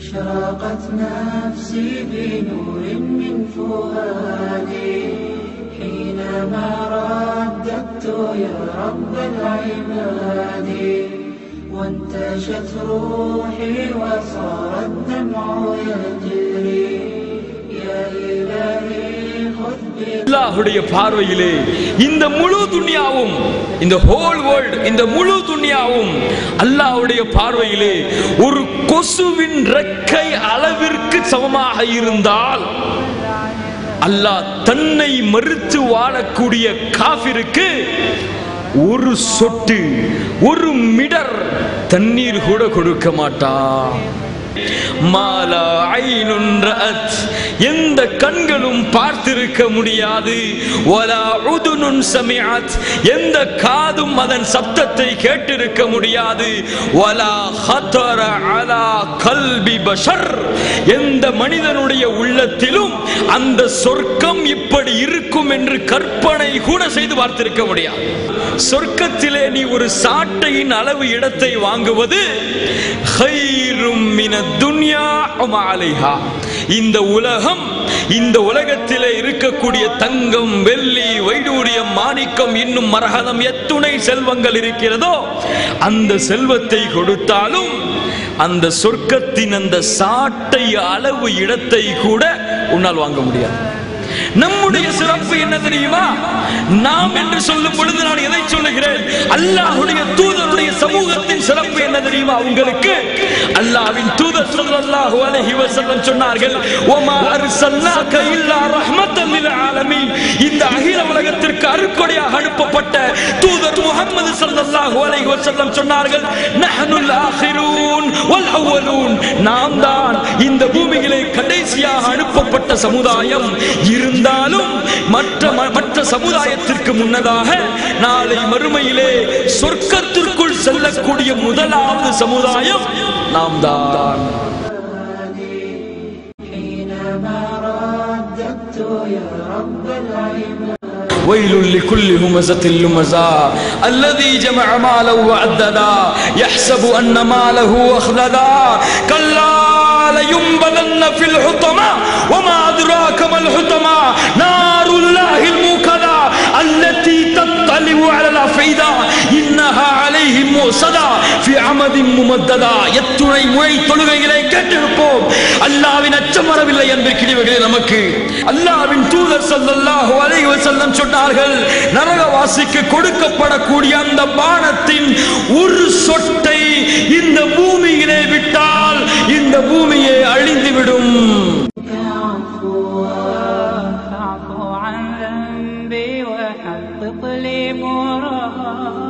أشرقت نفسي بنور من فؤادي حينما رددت يا رب العباد وانتشت روحي وصار الدمع يجري يا إلهي خذ அல்லாஹ்வுடைய பார்வையிலே இந்த முழு துனியாவும், இந்த ஹோல் வேர்ல்ட், இந்த முழு துனியாவும் அல்லாஹ்வுடைய பார்வையிலே ஒரு கொசுவின் ரெக்கை அளவிற்கு சமமாக இருந்தால் அல்லாஹ் தன்னை மறுத்து வாழக்கூடிய காஃபிருக்கு ஒரு சொட்டு, ஒரு மிடர் தண்ணீர் கூட கொடுக்க மாட்டான். மாலா ஐனுன் ரஅத், எந்த கண்களும் பார்த்திருக்க முடியாது. வலா உதுனுன் சமிஅத், எந்த காதும் அதன் சப்தத்தை கேட்டிருக்க முடியாது. வலா ஹதர அலா கல்பி பஷர், எந்த மனிதனுடைய உள்ளத்திலும் அந்த சொர்க்கம் இப்படி இருக்கும் என்று கற்பனை கூட செய்து பார்த்திருக்க முடியாது. சொர்க்கத்திலே நீ ஒரு சாட்டையின் அளவு இடத்தை வாங்குவது கைரும் மினத் துன்யா வமா அலைஹா, இந்த உலகம், இந்த உலகத்திலே இருக்கக்கூடிய தங்கம், வெள்ளி, வைடூரியம், மாணிக்கம், இன்னும் மரகதம், எத்துணை செல்வங்கள் இருக்கிறதோ அந்த செல்வத்தை கொடுத்தாலும் அந்த சொர்க்கத்தின் அந்த சாட்டை அளவு இடத்தை கூட உன்னால் வாங்க முடியாது. நம்முடைய சிறப்பு என்ன தெரியுமா? நாம் என்று சொல்லும் பொழுது நான் எதை சொல்லுகிறேன்? அல்லாஹ்வுடைய தூதருடைய சமூகத்தின் சிறப்பு என்ன தெரியுமா உங்களுக்கு? அல்லாஹ்வின் தூதர் ஸல்லல்லாஹு அலைஹி வஸல்லம் சொன்னார்கள், வமா அர்ஸல்னாக இல்லா ரஹ்மத்தல் லில் ஆலமீன், இந்த அகில உலகத்திற்கு அருட்கொடையாக அனுப்பப்பட்ட தூதர் முஹம்மது ஸல்லல்லாஹு அலைஹி வஸல்லம் சொன்னார்கள், நஹ்னுல் ஆகிரூன் வல் அவ்வலூன், நாம் தான் இந்த பூமியிலே கடைசியாக அனுப்பப்பட்ட சமுதாயம். இருந்தாலும் மற்ற சமுதாயத்திற்கு முன்னதாக நாளை மறுமையிலே சொர்க்கத்திற்குள் செல்லக்கூடிய முதலாவது சமுதாயம் நாம் தான். ويل لكل همزة لمزة الذي جمع ماله وعددا يحسب أن ماله أخلدا كلا لينبذن في الحطمة وما أدراك ما الحطمة نار الله الموقدة التي تطلع على الأفئدة إنها عليهم موصدة في عمد ممددة. எத்துணை முறை தொழுகைகளை கேட்டிருப்போம். அல்லாஹ்வின் அச்சம் வரவில்லை என்பதற்கிடையே நமக்கு அல்லாஹ்வின் தூதர் ஸல்லல்லாஹு அலைஹி வஸல்லம் சொன்னார்கள், நரகவாசிக்கு கொடுக்கப்படக்கூடிய அந்த பானத்தின் ஒரு சொட்டை இந்த பூமியிலே விட்டால் இந்த பூமியை அழிந்துவிடும். فاعف عن ذنبي وحقق لي مرادي